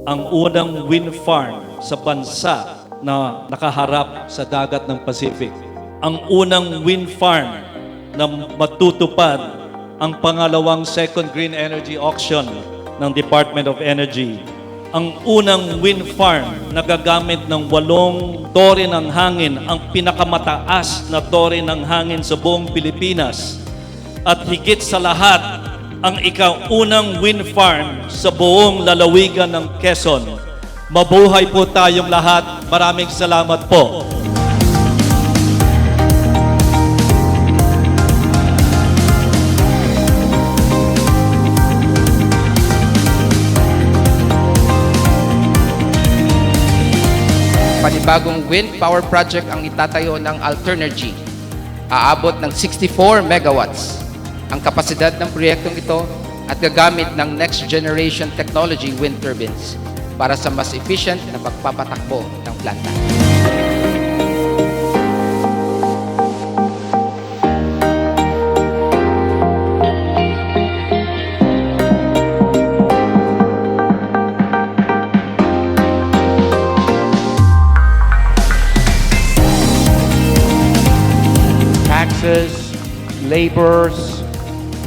ang unang wind farm sa bansa na nakaharap sa dagat ng Pacific. Ang unang wind farm na matutupad ang pangalawang second green energy auction ng Department of Energy. Ang unang wind farm na gagamit ng 8 tore ng hangin, ang pinakamataas na tore ng hangin sa buong Pilipinas. At higit sa lahat, ang ikaunang wind farm sa buong lalawigan ng Quezon. Mabuhay po tayong lahat. Maraming salamat po. Panibagong wind power project ang itatayo ng Alternergy. Aabot ng 64 megawatts ang kapasidad ng proyektong ito at gagamit ng next generation technology wind turbines para sa mas efficient na pagpapatakbo ng planta. Taxes, labors,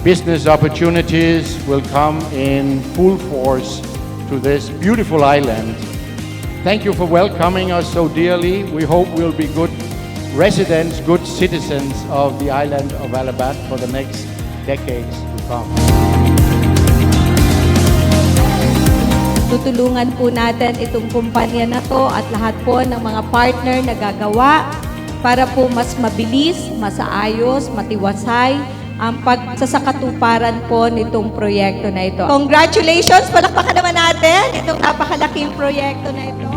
business opportunities will come in full force to this beautiful island. Thank you for welcoming us so dearly. We hope we'll be good residents, good citizens of the island of Alabat for the next decades to come. Tutulungan po natin itong kumpanya na to at lahat po ng mga partner na gagawa para po mas mabilis, masaayos, matiwasay ang pagsasakatuparan po nitong proyekto na ito. Congratulations! Palakpakan naman natin itong napakalaking proyekto na ito.